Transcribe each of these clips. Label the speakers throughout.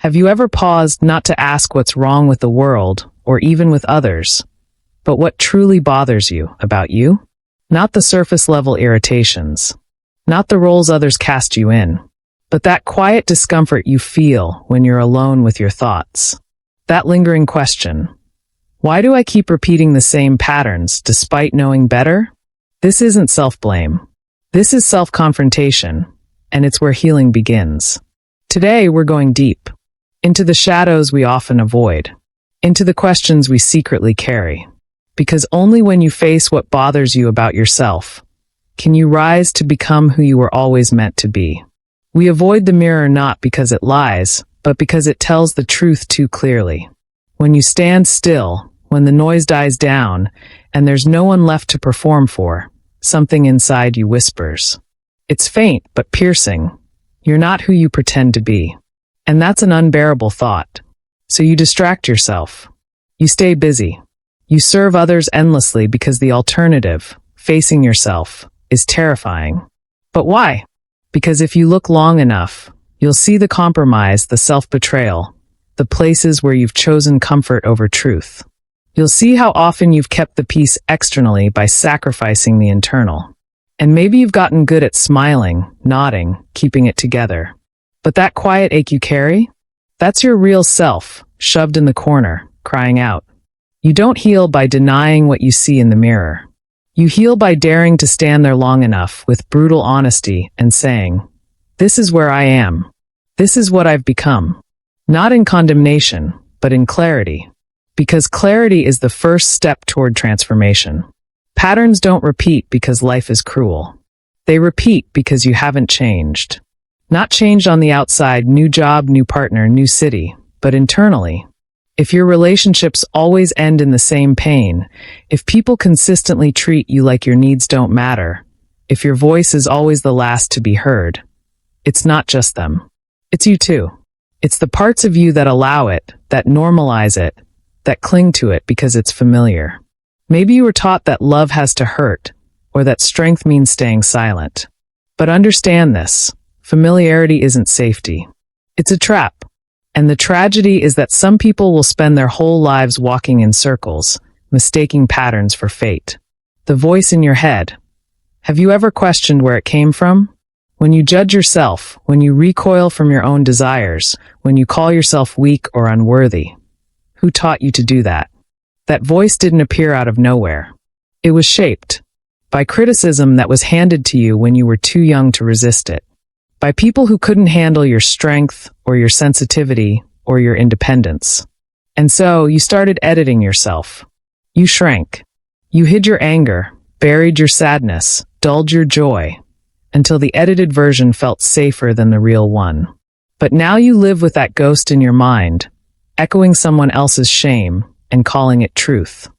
Speaker 1: Have you ever paused not to ask what's wrong with the world, or even with others, but what truly bothers you about you? Not the surface-level irritations, not the roles others cast you in, but that quiet discomfort you feel when you're alone with your thoughts. That lingering question, why do I keep repeating the same patterns despite knowing better? This isn't self-blame. This is self-confrontation, and it's where healing begins. Today, we're going deep, into the shadows we often avoid, into the questions we secretly carry. Because only when you face what bothers you about yourself can you rise to become who you were always meant to be. We avoid the mirror not because it lies, but because it tells the truth too clearly. When you stand still, when the noise dies down, and there's no one left to perform for, something inside you whispers. It's faint but piercing. You're not who you pretend to be. And that's an unbearable thought. So you distract yourself. You stay busy. You serve others endlessly because the alternative, facing yourself, is terrifying. But why? Because if you look long enough, you'll see the compromise, the self-betrayal, the places where you've chosen comfort over truth. You'll see how often you've kept the peace externally by sacrificing the internal. And maybe you've gotten good at smiling, nodding, keeping it together. But that quiet ache you carry? That's your real self, shoved in the corner, crying out. You don't heal by denying what you see in the mirror. You heal by daring to stand there long enough with brutal honesty and saying, this is where I am. This is what I've become. Not in condemnation, but in clarity. Because clarity is the first step toward transformation. Patterns don't repeat because life is cruel. They repeat because you haven't changed. Not changed on the outside, new job, new partner, new city, but internally. If your relationships always end in the same pain, if people consistently treat you like your needs don't matter, if your voice is always the last to be heard, it's not just them. It's you too. It's the parts of you that allow it, that normalize it, that cling to it because it's familiar. Maybe you were taught that love has to hurt, or that strength means staying silent. But understand this. Familiarity isn't safety. It's a trap. And the tragedy is that some people will spend their whole lives walking in circles, mistaking patterns for fate. The voice in your head. Have you ever questioned where it came from? When you judge yourself, when you recoil from your own desires, when you call yourself weak or unworthy. Who taught you to do that? That voice didn't appear out of nowhere. It was shaped by criticism that was handed to you when you were too young to resist it. By people who couldn't handle your strength or your sensitivity or your independence. And so you started editing yourself. You shrank. You hid your anger, buried your sadness, dulled your joy, until the edited version felt safer than the real one. But now you live with that ghost in your mind, echoing someone else's shame and calling it truth.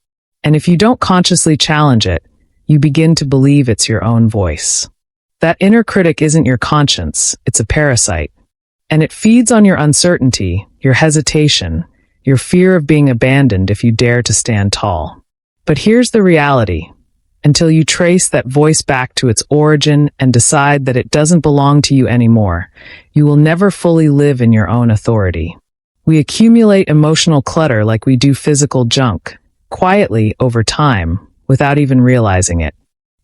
Speaker 1: And if you don't consciously challenge it, you begin to believe it's your own voice. That inner critic isn't your conscience, it's a parasite. And it feeds on your uncertainty, your hesitation, your fear of being abandoned if you dare to stand tall. But here's the reality. Until you trace that voice back to its origin and decide that it doesn't belong to you anymore, you will never fully live in your own authority. We accumulate emotional clutter like we do physical junk, quietly over time, without even realizing it.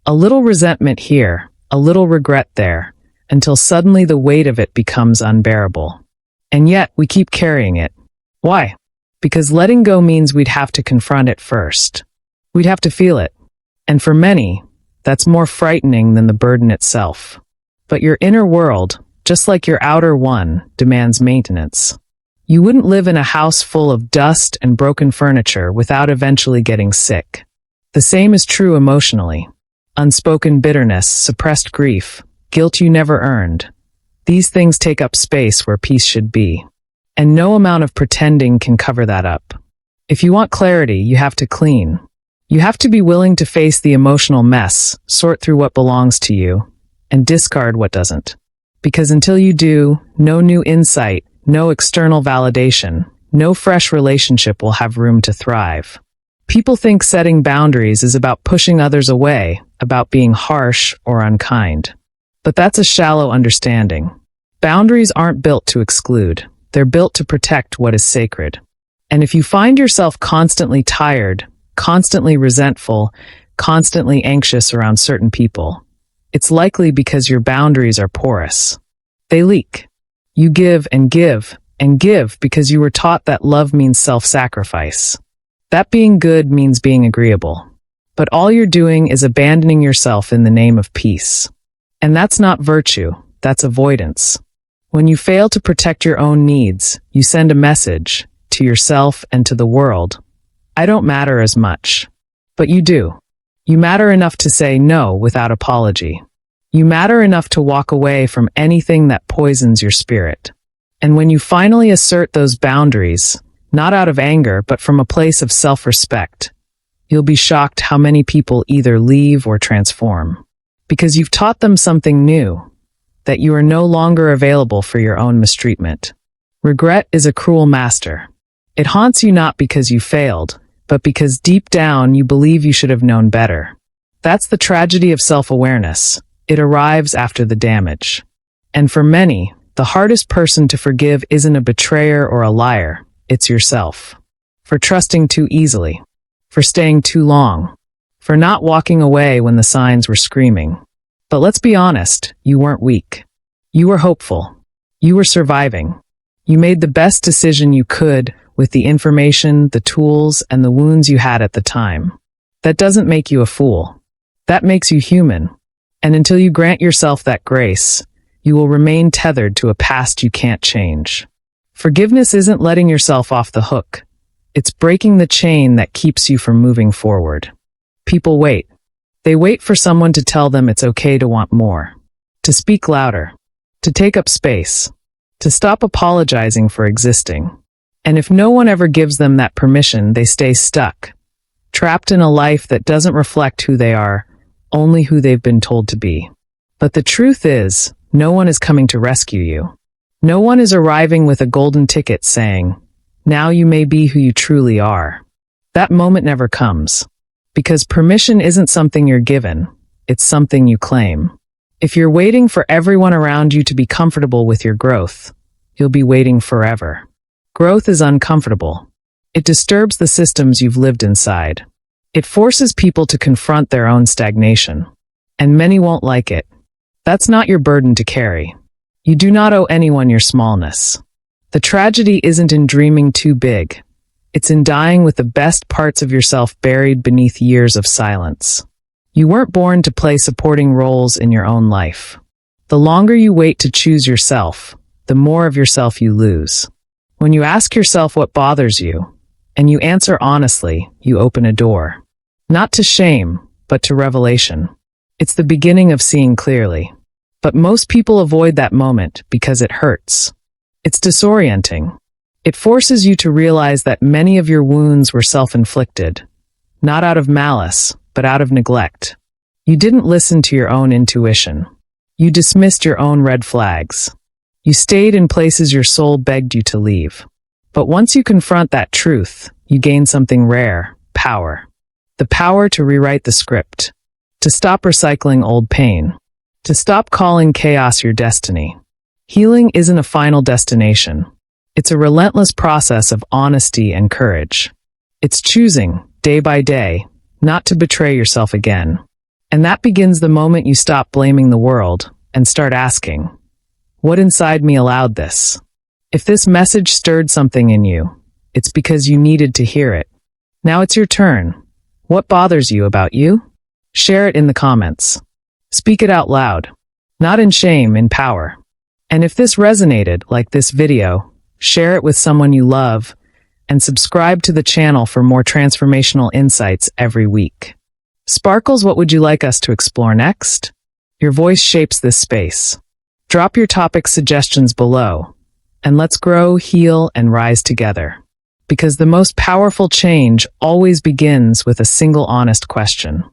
Speaker 1: A little resentment here, a little regret there, until suddenly the weight of it becomes unbearable. And yet, we keep carrying it. Why? Because letting go means we'd have to confront it first. We'd have to feel it. And for many, that's more frightening than the burden itself. But your inner world, just like your outer one, demands maintenance. You wouldn't live in a house full of dust and broken furniture without eventually getting sick. The same is true emotionally. Unspoken bitterness, suppressed grief, guilt you never earned. These things take up space where peace should be. And no amount of pretending can cover that up. If you want clarity, you have to clean. You have to be willing to face the emotional mess, sort through what belongs to you, and discard what doesn't. Because until you do, no new insight, no external validation, no fresh relationship will have room to thrive. People think setting boundaries is about pushing others away, about being harsh or unkind. But that's a shallow understanding. Boundaries aren't built to exclude. They're built to protect what is sacred. And if you find yourself constantly tired, constantly resentful, constantly anxious around certain people, it's likely because your boundaries are porous. They leak. You give and give and give because you were taught that love means self-sacrifice. That being good means being agreeable. But all you're doing is abandoning yourself in the name of peace. And that's not virtue, that's avoidance. When you fail to protect your own needs, you send a message to yourself and to the world. I don't matter as much. But you do. You matter enough to say no without apology. You matter enough to walk away from anything that poisons your spirit. And when you finally assert those boundaries, not out of anger, but from a place of self-respect, you'll be shocked how many people either leave or transform. Because you've taught them something new, that you are no longer available for your own mistreatment. Regret is a cruel master. It haunts you not because you failed, but because deep down you believe you should have known better. That's the tragedy of self-awareness. It arrives after the damage. And for many, the hardest person to forgive isn't a betrayer or a liar, it's yourself. For trusting too easily. For staying too long. For not walking away when the signs were screaming. But let's be honest, you weren't weak. You were hopeful. You were surviving. You made the best decision you could with the information, the tools, and the wounds you had at the time. That doesn't make you a fool. That makes you human. And until you grant yourself that grace, you will remain tethered to a past you can't change. Forgiveness isn't letting yourself off the hook. It's breaking the chain that keeps you from moving forward. People wait. They wait for someone to tell them it's okay to want more, to speak louder, to take up space, to stop apologizing for existing. And if no one ever gives them that permission, they stay stuck, trapped in a life that doesn't reflect who they are, only who they've been told to be. But the truth is, no one is coming to rescue you. No one is arriving with a golden ticket saying, now you may be who you truly are. That moment never comes. Because permission isn't something you're given, it's something you claim. If you're waiting for everyone around you to be comfortable with your growth, you'll be waiting forever. Growth is uncomfortable. It disturbs the systems you've lived inside. It forces people to confront their own stagnation. And many won't like it. That's not your burden to carry. You do not owe anyone your smallness. The tragedy isn't in dreaming too big. It's in dying with the best parts of yourself buried beneath years of silence. You weren't born to play supporting roles in your own life. The longer you wait to choose yourself, the more of yourself you lose. When you ask yourself what bothers you, and you answer honestly, you open a door. Not to shame, but to revelation. It's the beginning of seeing clearly. But most people avoid that moment because it hurts. It's disorienting. It forces you to realize that many of your wounds were self-inflicted, not out of malice, but out of neglect. You didn't listen to your own intuition. You dismissed your own red flags. You stayed in places your soul begged you to leave. But once you confront that truth, you gain something rare, power. The power to rewrite the script, to stop recycling old pain, to stop calling chaos your destiny. Healing isn't a final destination. It's a relentless process of honesty and courage. It's choosing, day by day, not to betray yourself again. And that begins the moment you stop blaming the world and start asking, what inside me allowed this? If this message stirred something in you, it's because you needed to hear it. Now it's your turn. What bothers you about you? Share it in the comments. Speak it out loud. Not in shame, in power. And if this resonated, like this video, share it with someone you love, and subscribe to the channel for more transformational insights every week. Sparkles, what would you like us to explore next? Your voice shapes this space. Drop your topic suggestions below, and let's grow, heal, and rise together. Because the most powerful change always begins with a single honest question.